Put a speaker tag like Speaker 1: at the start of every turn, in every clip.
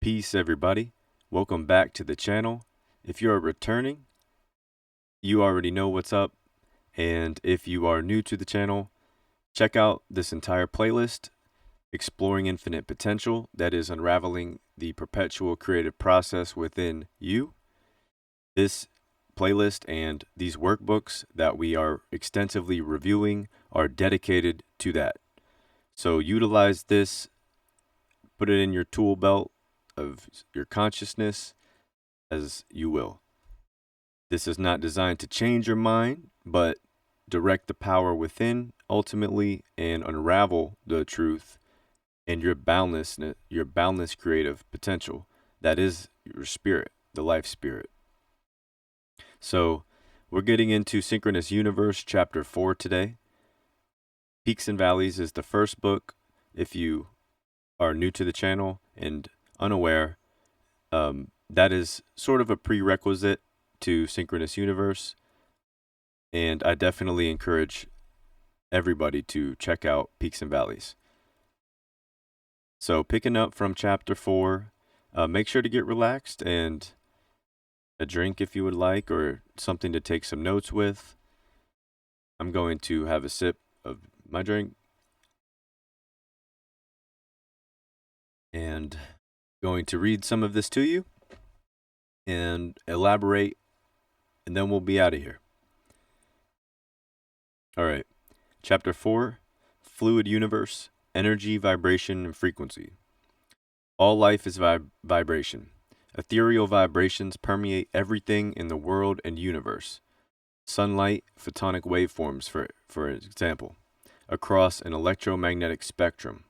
Speaker 1: Peace, everybody. Welcome back to the channel. If you are returning, you already know what's up. And if you are new to the channel, check out this entire playlist, Exploring Infinite Potential, that is unraveling the perpetual creative process within you. This playlist and these workbooks that we are extensively reviewing are dedicated to that. So utilize this, put it in your tool belt of your consciousness as you will. This is not designed to change your mind, but direct the power within ultimately and unravel the truth and your boundless creative potential. That is your spirit, the life spirit. So we're getting into Synchronous Universe, Chapter 4 today. Peaks and Valleys is the first book. If you are new to the channel and unaware, that is sort of a prerequisite to Synchronous Universe. And I definitely encourage everybody to check out Peaks and Valleys. So picking up from Chapter 4, make sure to get relaxed and a drink if you would like, or something to take some notes with. I'm going to have a sip of my drink and going to read some of this to you and elaborate, and then we'll be out of here. All right. Chapter 4, Fluid Universe, Energy, Vibration, and Frequency. All life is vibration. Ethereal vibrations permeate everything in the world and universe. Sunlight, photonic waveforms, for example, across an electromagnetic spectrum.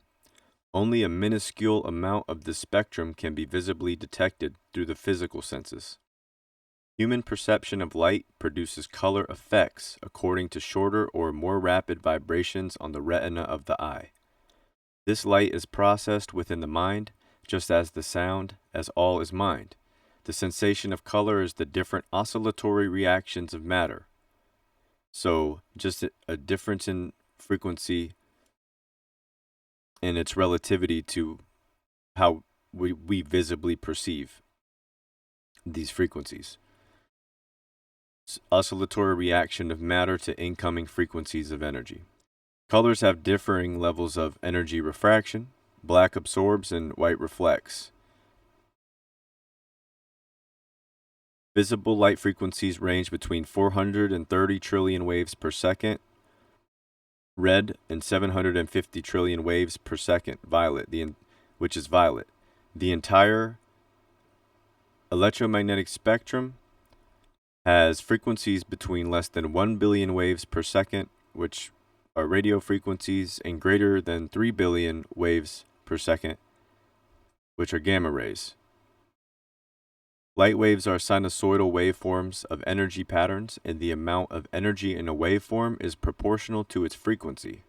Speaker 1: Only a minuscule amount of this spectrum can be visibly detected through the physical senses. Human perception of light produces color effects according to shorter or more rapid vibrations on the retina of the eye. This light is processed within the mind, just as the sound, as all is mind. The sensation of color is the different oscillatory reactions of matter. So, just a difference in frequency and its relativity to how we visibly perceive these frequencies. Oscillatory reaction of matter to incoming frequencies of energy. Colors have differing levels of energy refraction. Black absorbs and white reflects. Visible light frequencies range between 430 trillion waves per second, red, and 750 trillion waves per second, violet, which is violet. The entire electromagnetic spectrum has frequencies between less than 1 billion waves per second, which are radio frequencies, and greater than 3 billion waves per second, which are gamma rays. Light waves are sinusoidal waveforms of energy patterns, and the amount of energy in a waveform is proportional to its frequency.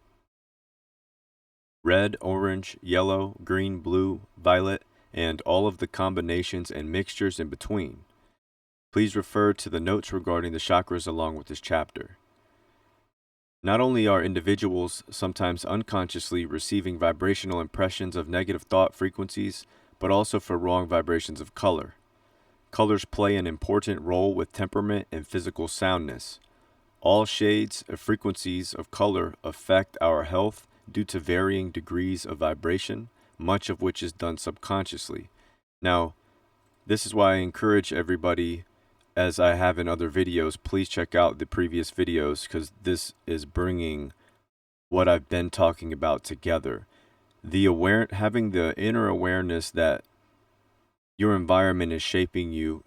Speaker 1: Red, orange, yellow, green, blue, violet, and all of the combinations and mixtures in between. Please refer to the notes regarding the chakras along with this chapter. Not only are individuals sometimes unconsciously receiving vibrational impressions of negative thought frequencies, but also for wrong vibrations of color. Colors play an important role with temperament and physical soundness. All shades of frequencies of color affect our health due to varying degrees of vibration, much of which is done subconsciously. Now, this is why I encourage everybody, as I have in other videos, please check out the previous videos, because this is bringing what I've been talking about together. Having the inner awareness that your environment is shaping you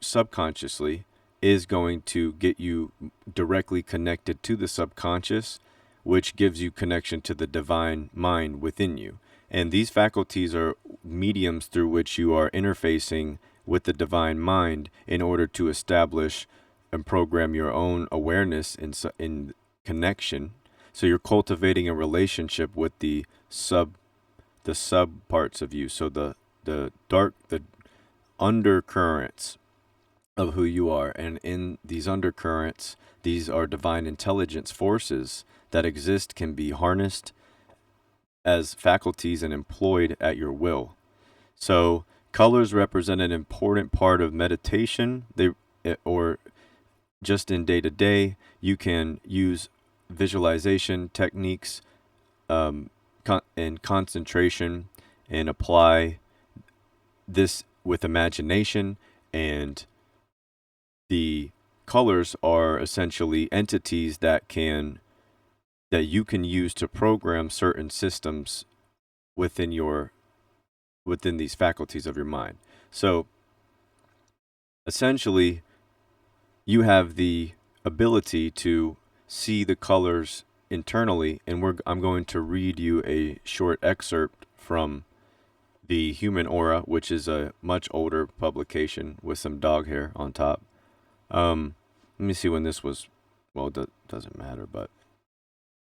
Speaker 1: subconsciously is going to get you directly connected to the subconscious, which gives you connection to the divine mind within you. And these faculties are mediums through which you are interfacing with the divine mind in order to establish and program your own awareness in connection. So you're cultivating a relationship with the sub parts of you. So the undercurrents of who you are. And in these undercurrents, these are divine intelligence forces that exist, can be harnessed as faculties and employed at your will. So Colors represent an important part of meditation. Or just in day to day, you can use visualization techniques and concentration and apply this with imagination. And the colors are essentially entities that you can use to program certain systems within these faculties of your mind. So essentially, you have the ability to see the colors internally, and I'm going to read you a short excerpt from The Human Aura, which is a much older publication with some dog hair on top. Let me see when this was. Well, that doesn't matter, but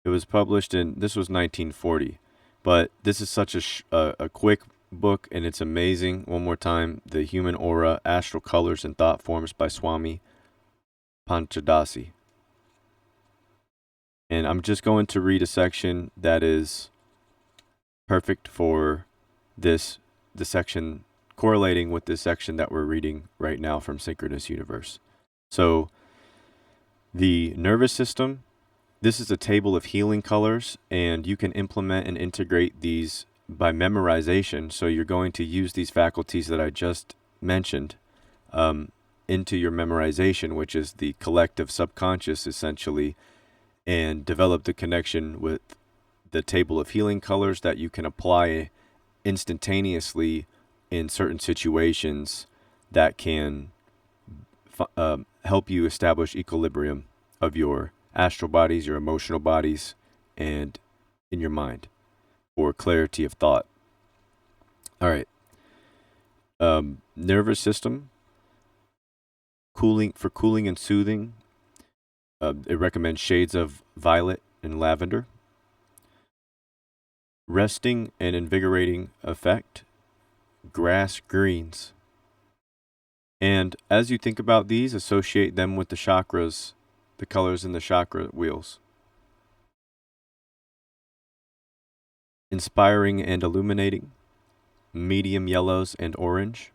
Speaker 1: it was published this was 1940. But this is such a quick book, and it's amazing. One more time, The Human Aura, Astral Colors and Thought Forms by Swami Panchadasi. And I'm just going to read a section that is perfect for the section correlating with this section that we're reading right now from Synchronous Universe. So, the nervous system, this is a table of healing colors, and you can implement and integrate these by memorization. So you're going to use these faculties that I just mentioned into your memorization, which is the collective subconscious, essentially, and develop the connection with the table of healing colors that you can apply instantaneously in certain situations that can help you establish equilibrium of your astral bodies, your emotional bodies, and in your mind, or clarity of thought. All right. Nervous system, cooling and soothing. It recommends shades of violet and lavender. Resting and invigorating effect, grass greens. And as you think about these, associate them with the chakras, the colors in the chakra wheels. Inspiring and illuminating, medium yellows and orange.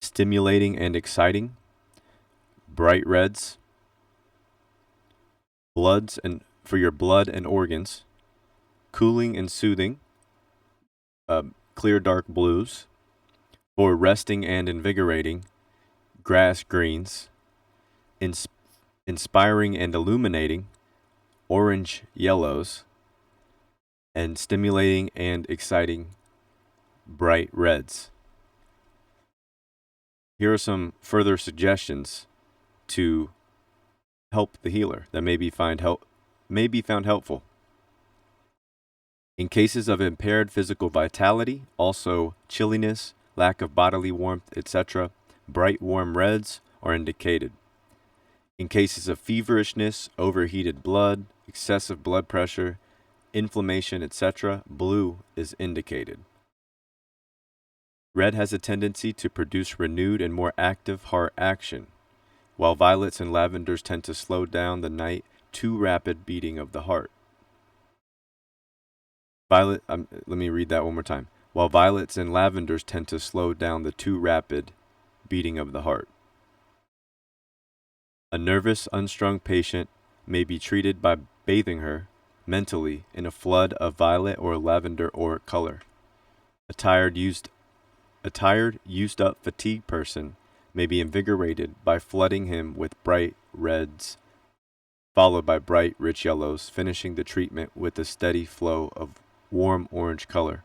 Speaker 1: Stimulating and exciting, bright reds. Bloods and for your blood and organs. Cooling and soothing, clear dark blues. For resting and invigorating, grass greens. Inspiring and illuminating, orange yellows. And stimulating and exciting, bright reds. Here are some further suggestions to help the healer that may be found helpful. In cases of impaired physical vitality, also chilliness, lack of bodily warmth, etc., bright warm reds are indicated. In cases of feverishness, overheated blood, excessive blood pressure, inflammation, etc., blue is indicated. Red has a tendency to produce renewed and more active heart action, while violets and lavenders tend to slow down the night too rapid beating of the heart. Let me read that one more time. While violets and lavenders tend to slow down the too rapid beating of the heart. A nervous, unstrung patient may be treated by bathing her mentally in a flood of violet or lavender or color. A tired, used-up, fatigued person may be invigorated by flooding him with bright reds, followed by bright, rich yellows, finishing the treatment with a steady flow of warm orange color.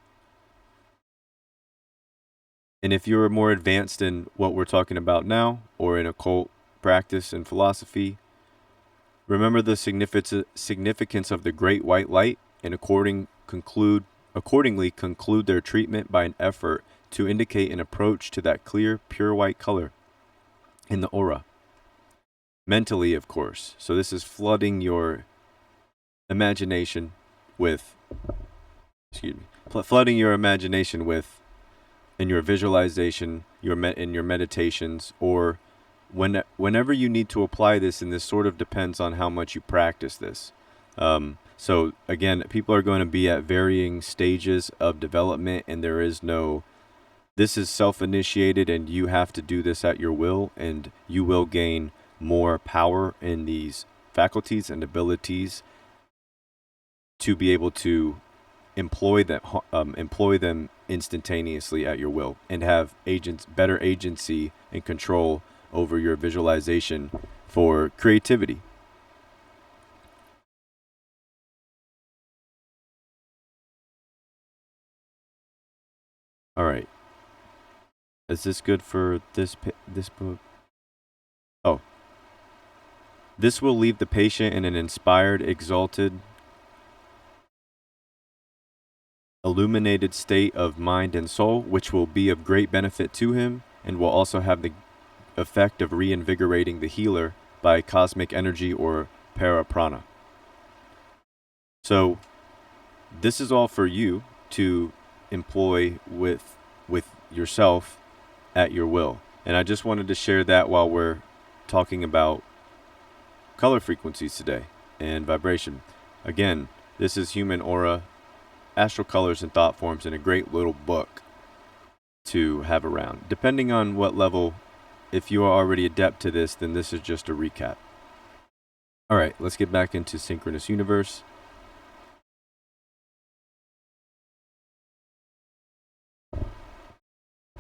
Speaker 1: And if you're more advanced in what we're talking about now, or in occult practice and philosophy, remember the significance of the great white light, and accordingly conclude their treatment by an effort to indicate an approach to that clear, pure white color in the aura. Mentally, of course. So this is flooding your imagination with, flooding your imagination with, in your visualization, in your meditations, or whenever you need to apply this, and this sort of depends on how much you practice this. So again, people are going to be at varying stages of development, and there is no This is self-initiated, and you have to do this at your will, and you will gain more power in these faculties and abilities to be able to employ them instantaneously at your will, and have better agency and control over your visualization for creativity. All right. Is this good for this book? Oh. This will leave the patient in an inspired, exalted, illuminated state of mind and soul, which will be of great benefit to him and will also have the effect of reinvigorating the healer by cosmic energy or paraprana. So this is all for you to employ with yourself at your will. And I just wanted to share that while we're talking about color frequencies today and vibration. Again, this is Human Aura, Astral Colors and Thought Forms, in a great little book to have around. Depending on what level, if you are already adept to this, then this is just a recap. All right, let's get back into Synchronous Universe.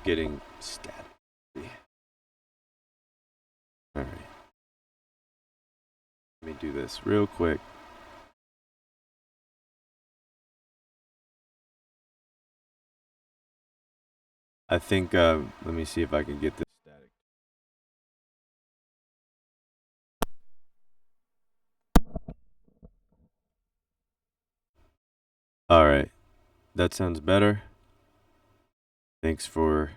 Speaker 1: Getting static. All right. Let me do this real quick. I think, let me see if I can get this static. All right. That sounds better. Thanks for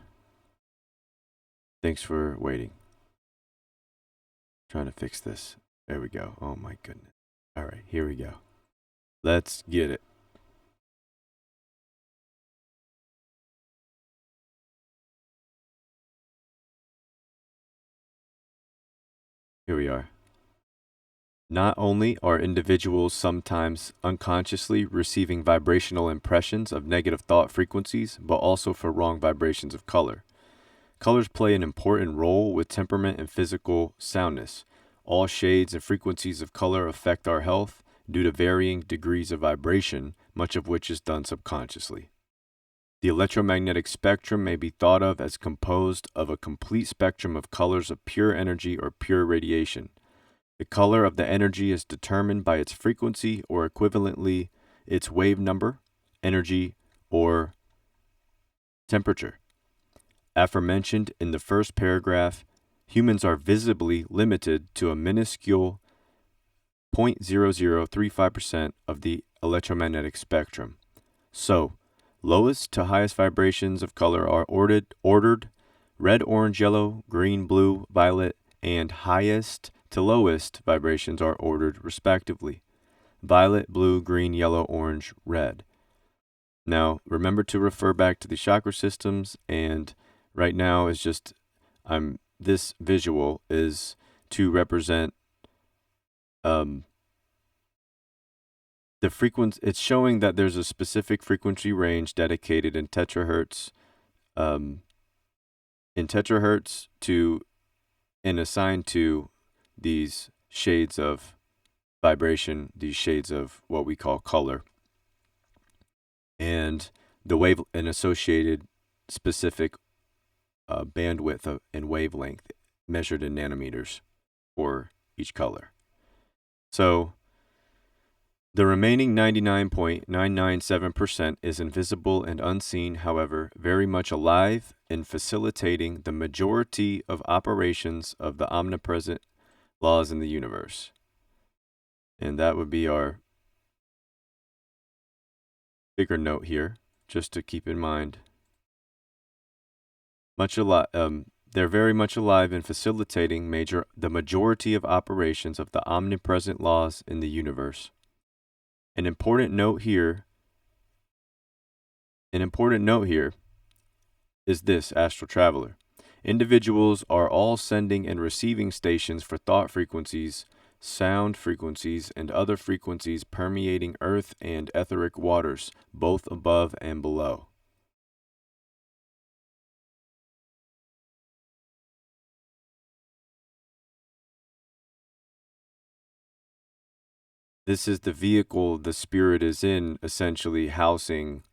Speaker 1: waiting. Trying to fix this. There we go. Oh my goodness. All right, here we go. Let's get it. Here we are. Not only are individuals sometimes unconsciously receiving vibrational impressions of negative thought frequencies, but also for wrong vibrations of color. Colors play an important role with temperament and physical soundness. All shades and frequencies of color affect our health due to varying degrees of vibration, much of which is done subconsciously. The electromagnetic spectrum may be thought of as composed of a complete spectrum of colors of pure energy or pure radiation. The color of the energy is determined by its frequency, or equivalently, its wave number, energy, or temperature. Aforementioned in the first paragraph, humans are visibly limited to a minuscule 0.0035% of the electromagnetic spectrum. So, lowest to highest vibrations of color are ordered red, orange, yellow, green, blue, violet, and highest to lowest vibrations are ordered respectively: violet, blue, green, yellow, orange, red. Now, remember to refer back to the chakra systems, and right now is just, this visual is to represent the frequency. It's showing that there's a specific frequency range dedicated in terahertz, to and assigned to these shades of vibration, these shades of what we call color, and the wave and associated specific bandwidth and wavelength measured in nanometers for each color. So the remaining 99.997% is invisible and unseen, however, very much alive and facilitating the majority of operations of the omnipresent laws in the universe. And that would be our bigger note here, just to keep in mind. They're very much alive in facilitating the majority of operations of the omnipresent laws in the universe. An important note here is this, astral traveler. Individuals are all sending and receiving stations for thought frequencies, sound frequencies, and other frequencies permeating earth and etheric waters, both above and below. this is the vehicle the spirit is in, essentially housing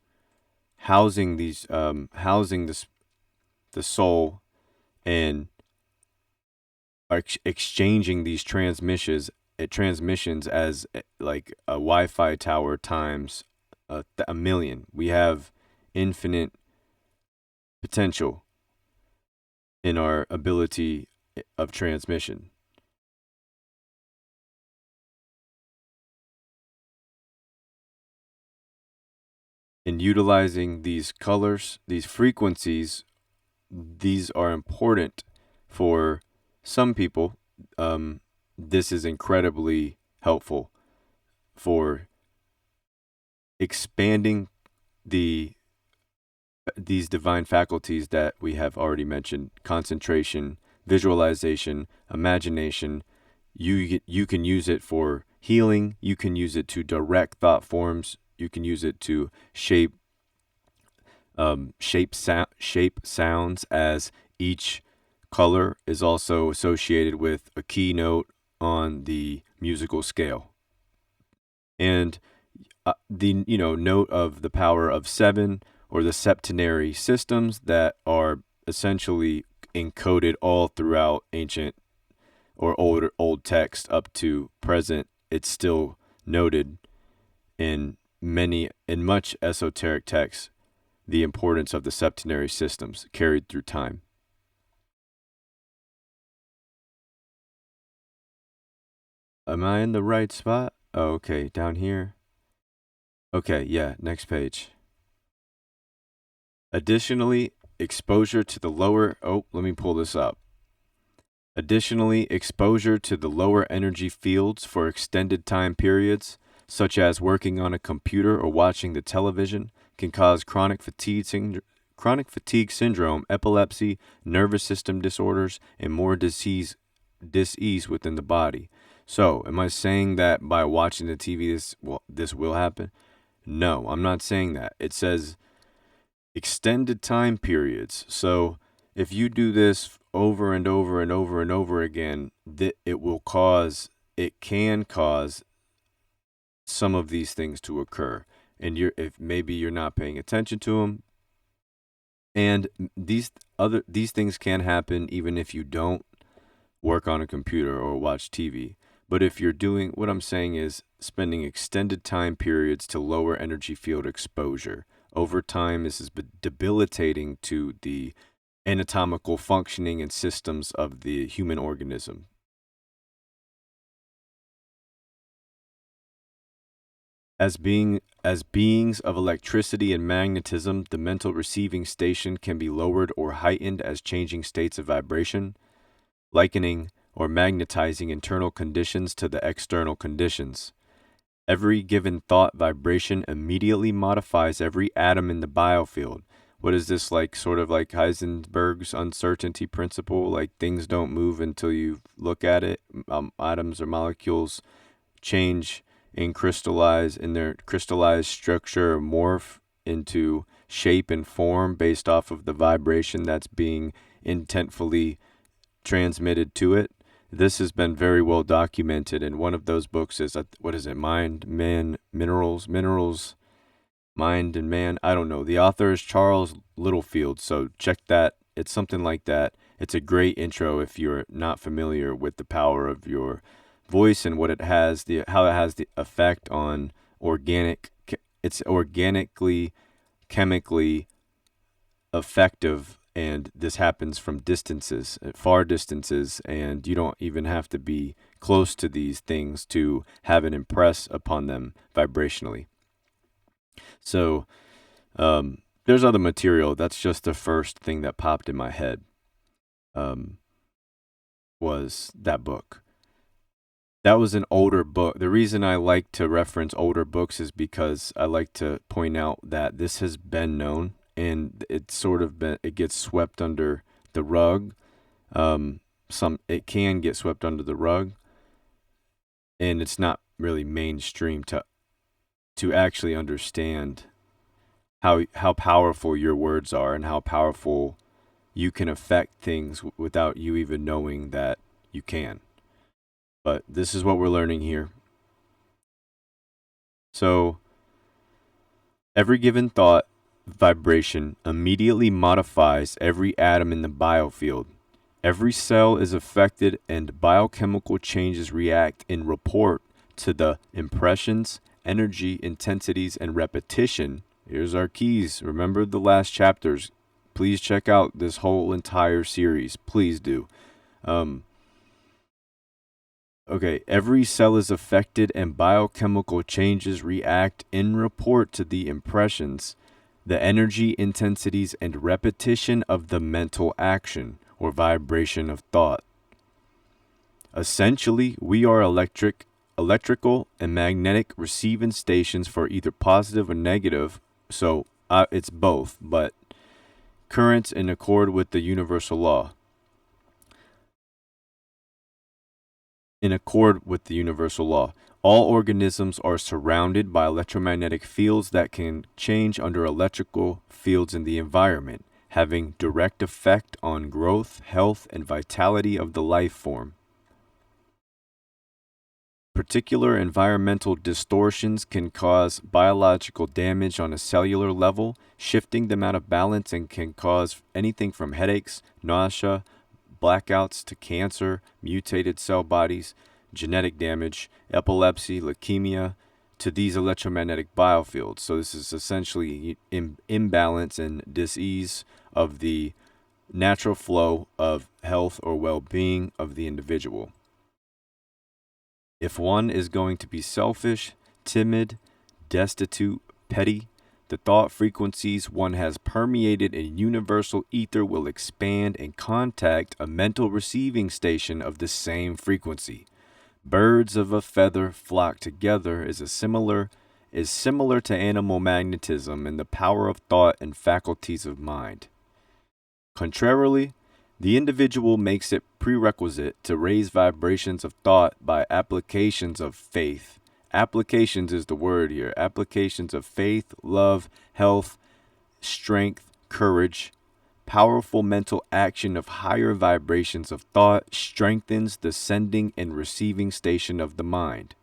Speaker 1: these housing the soul, and exchanging these transmissions as like a Wi-Fi tower times a million. We have infinite potential in our ability of transmission. In utilizing these colors, these frequencies, these are important for some people. This is incredibly helpful for expanding the these divine faculties that we have already mentioned: concentration, visualization, imagination. You can use it for healing. You can use it to direct thought forms. You can use it to shape sounds, as each color is also associated with a keynote on the musical scale. And the note of the power of seven, or the septenary systems that are essentially encoded all throughout ancient or old text up to present. It's still noted in much esoteric texts, the importance of the septenary systems carried through time. Am I in the right spot? Oh, okay, down here. Okay, yeah, next page. Additionally, exposure to the lower, let me pull this up. Additionally, exposure to the lower energy fields for extended time periods, such as working on a computer or watching the television, can cause chronic fatigue syndrome, epilepsy, nervous system disorders, and more disease within the body. So, am I saying that by watching the TV this will happen? No, I'm not saying that. It says extended time periods. So, if you do this over and over and over and over again, it can cause some of these things to occur. And if maybe you're not paying attention to them, and these things can happen even if you don't work on a computer or watch TV. But if you're doing, what I'm saying is spending extended time periods to lower energy field exposure. Over time, this is debilitating to the anatomical functioning and systems of the human organism. As beings of electricity and magnetism, the mental receiving station can be lowered or heightened as changing states of vibration, likening or magnetizing internal conditions to the external conditions. Every given thought vibration immediately modifies every atom in the biofield. What is this, like sort of like Heisenberg's uncertainty principle? Like things don't move until you look at it. Atoms or molecules change and crystallize in their crystallized structure, or morph into shape and form based off of the vibration that's being intentfully transmitted to it. This has been very well documented, and one of those books is, what is it, Mind, Man, Minerals, Mind and Man. I don't know. The author is Charles Littlefield, so check that. It's something like that. It's a great intro if you're not familiar with the power of your voice and what it has, how it has the effect on it's organically, chemically effective, and this happens from far distances, and you don't even have to be close to these things to have an impress upon them vibrationally. So there's other material. That's just the first thing that popped in my head, was that book. That was an older book. The reason I like to reference older books is because I like to point out that this has been known, and it gets swept under the rug. It can get swept under the rug, and it's not really mainstream to actually understand how powerful your words are, and how powerful you can affect things without you even knowing that you can. But this is what we're learning here. So, every given thought vibration immediately modifies every atom in the biofield. Every cell is affected, and biochemical changes react in report to the impressions, energy, intensities, and repetition. Here's our keys. Remember the last chapters. Please check out this whole entire series. Please do. Okay, every cell is affected, and biochemical changes react in report to the impressions, the energy, intensities, and repetition of the mental action or vibration of thought. Essentially, we are electrical, and magnetic receiving stations for either positive or negative. So it's both, but currents in accord with the universal law. In accord with the universal law, all organisms are surrounded by electromagnetic fields that can change under electrical fields in the environment, having direct effect on growth, health, and vitality of the life form. Particular environmental distortions can cause biological damage on a cellular level, shifting them out of balance, and can cause anything from headaches, nausea, blackouts to cancer, mutated cell bodies, genetic damage, epilepsy, leukemia, to these electromagnetic biofields. So this is essentially imbalance and disease of the natural flow of health or well-being of the individual. If one is going to be selfish, timid, destitute, petty, the thought frequencies one has permeated in universal ether will expand and contact a mental receiving station of the same frequency. Birds of a feather flock together is similar to animal magnetism in the power of thought and faculties of mind. Contrarily, the individual makes it prerequisite to raise vibrations of thought by applications of faith. Applications is the word here. Applications of faith, love, health, strength, courage. Powerful mental action of higher vibrations of thought strengthens the sending and receiving station of the mind.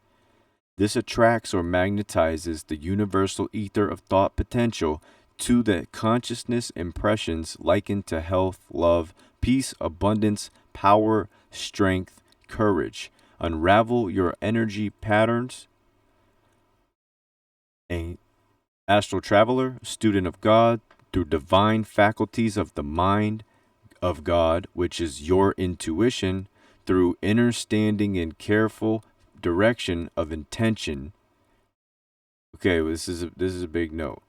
Speaker 1: This attracts or magnetizes the universal ether of thought potential to the consciousness impressions likened to health, love, peace, abundance, power, strength, courage. Unravel your energy patterns. A astral traveler, student of God, through divine faculties of the mind of God, which is your intuition, through understanding and careful direction of intention. Okay, well, this is a big note.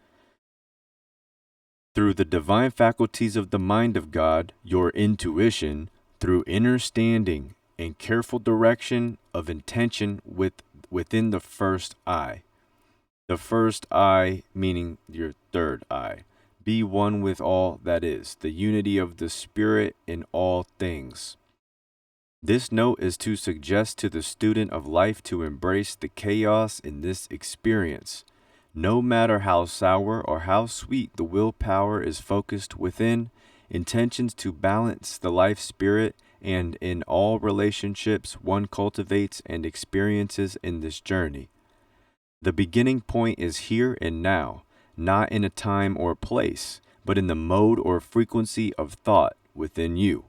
Speaker 1: Through the divine faculties of the mind of God, your intuition, through understanding and careful direction of intention within the first eye. The first eye meaning your third eye. Be one with all that is, the unity of the Spirit in all things. This note is to suggest to the student of life to embrace the chaos in this experience. No matter how sour or how sweet the willpower is focused within, intentions to balance the life spirit, and in all relationships one cultivates and experiences in this journey. The beginning point is here and now, not in a time or place, but in the mode or frequency of thought within you.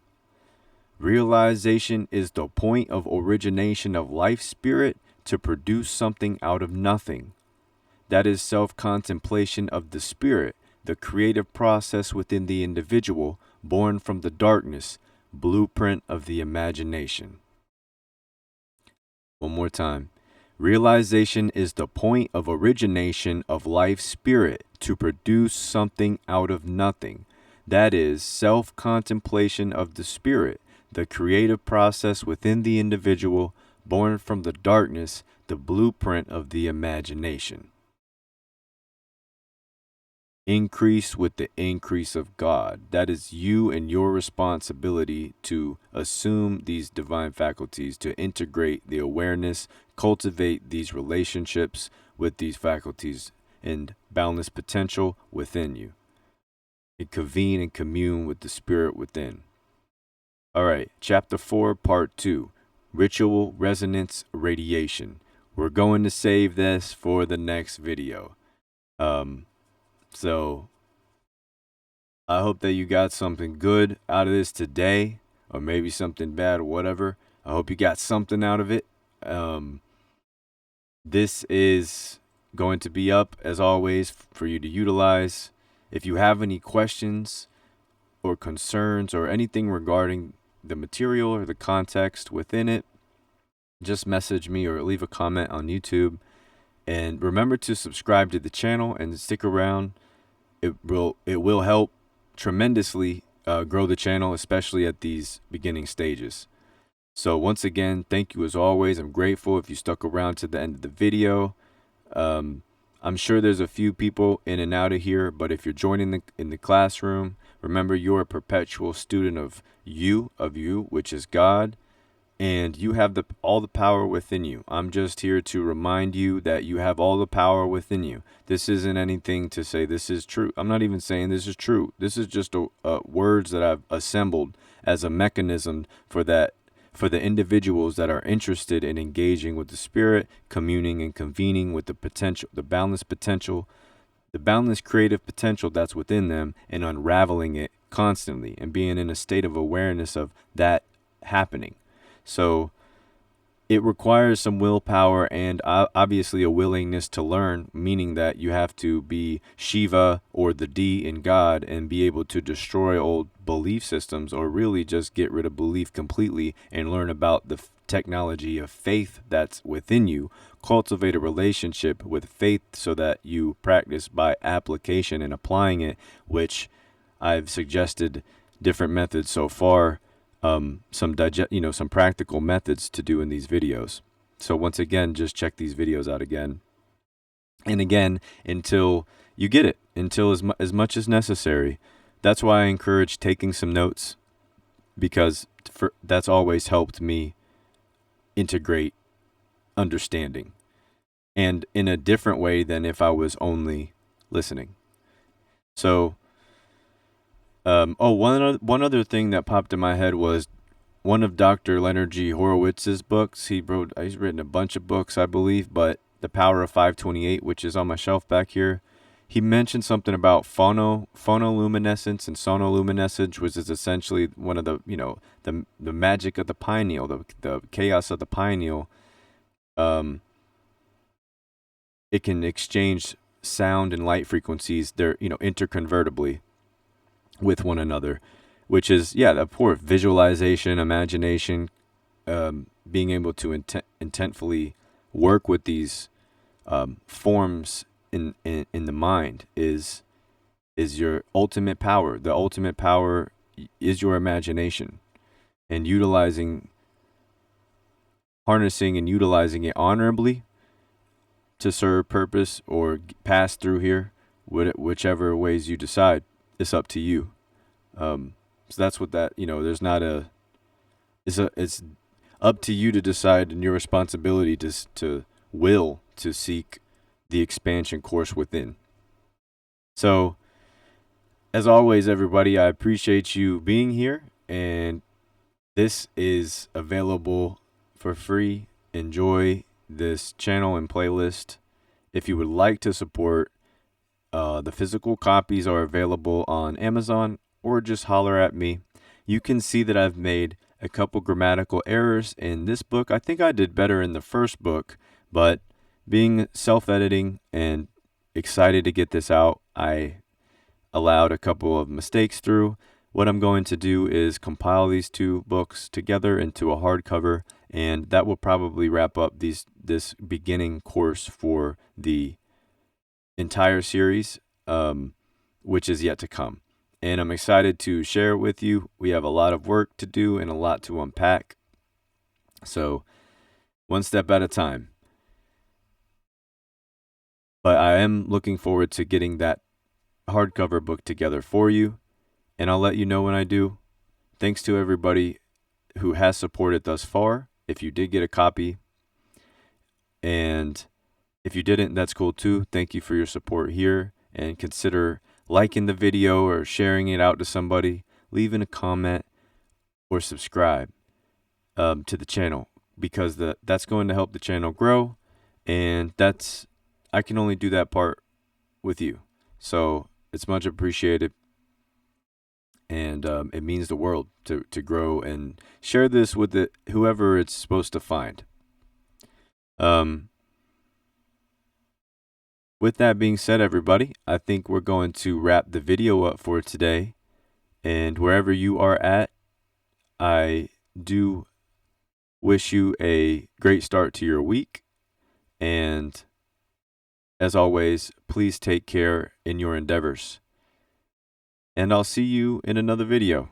Speaker 1: Realization is the point of origination of life spirit to produce something out of nothing. That is self-contemplation of the spirit, the creative process within the individual, born from the darkness, blueprint of the imagination. One more time. Realization is the point of origination of life spirit to produce something out of nothing. That is self-contemplation of the spirit, the creative process within the individual, born from the darkness, the blueprint of the imagination. Increase with the increase of God. That is you and your responsibility to assume these divine faculties, to integrate the awareness, cultivate these relationships with these faculties and boundless potential within you. And convene and commune with the spirit within. All right, chapter 4, part 2, ritual resonance radiation. we're going to save this for the next video. So I hope that you got something good out of this today, or maybe something bad, or whatever. I hope you got something out of it. This is going to be up, as always, for you to utilize. If you have any questions or concerns or anything regarding the material or the context within it, just message me or leave a comment on YouTube. And remember to subscribe to the channel and stick around. It will help tremendously grow the channel, especially at these beginning stages. So once again, thank you as always. I'm grateful if you stuck around to the end of the video. I'm sure there's a few people in and out of here, but if you're joining in the classroom, remember you're a perpetual student of you, which is God, and you have all the power within you. I'm just here to remind you that you have all the power within you. This isn't anything to say this is true. I'm not even saying this is true. This is just words that I've assembled as a mechanism for the individuals that are interested in engaging with the Spirit, communing and convening with the potential, the boundless potential, the boundless creative potential that's within them, and unraveling it constantly and being in a state of awareness of that happening. So it requires some willpower and obviously a willingness to learn, meaning that you have to be Shiva or the D in God and be able to destroy old belief systems, or really just get rid of belief completely and learn about the technology of faith that's within you. Cultivate a relationship with faith so that you practice by application and applying it, which I've suggested different methods so far. Some practical methods to do in these videos. So once again, just check these videos out again and again until you get it, until as much as necessary. That's why I encourage taking some notes, because that's always helped me integrate understanding, and in a different way than if I was only listening. So one other thing that popped in my head was one of Dr. Leonard G. Horowitz's books. He's written a bunch of books, I believe, but The Power of 528, which is on my shelf back here, he mentioned something about phonoluminescence and sonoluminescence, which is essentially one of the magic of the pineal, the chaos of the pineal. It can exchange sound and light frequencies, they're interconvertibly with one another, which is the poor visualization, imagination, being able to intentfully work with these forms in the mind is your ultimate power. The ultimate power is your imagination, and harnessing and utilizing it honorably to serve purpose or pass through here, whichever ways you decide. It's up to you. So that's what that, there's not it's up to you to decide, and your responsibility to will to seek the expansion course within. So as always, everybody, I appreciate you being here, and this is available for free. Enjoy this channel and playlist. If you would like to support, the physical copies are available on Amazon, or just holler at me. You can see that I've made a couple grammatical errors in this book. I think I did better in the first book, but being self-editing and excited to get this out, I allowed a couple of mistakes through. What I'm going to do is compile these two books together into a hardcover, and that will probably wrap up this beginning course for the entire series, which is yet to come. And I'm excited to share it with you. We have a lot of work to do and a lot to unpack. So one step at a time. But I am looking forward to getting that hardcover book together for you, and I'll let you know when I do. Thanks to everybody who has supported thus far. If you did get a copy, and if you didn't, that's cool too. Thank you for your support here, and consider liking the video or sharing it out to somebody, leaving a comment, or subscribe to the channel, because that's going to help the channel grow. And I can only do that part with you. So it's much appreciated. And it means the world to grow and share this with whoever it's supposed to find. With that being said, everybody, I think we're going to wrap the video up for today. And wherever you are at, I do wish you a great start to your week. And as always, please take care in your endeavors. And I'll see you in another video.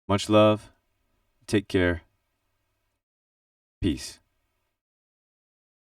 Speaker 1: Much love. Take care. Peace.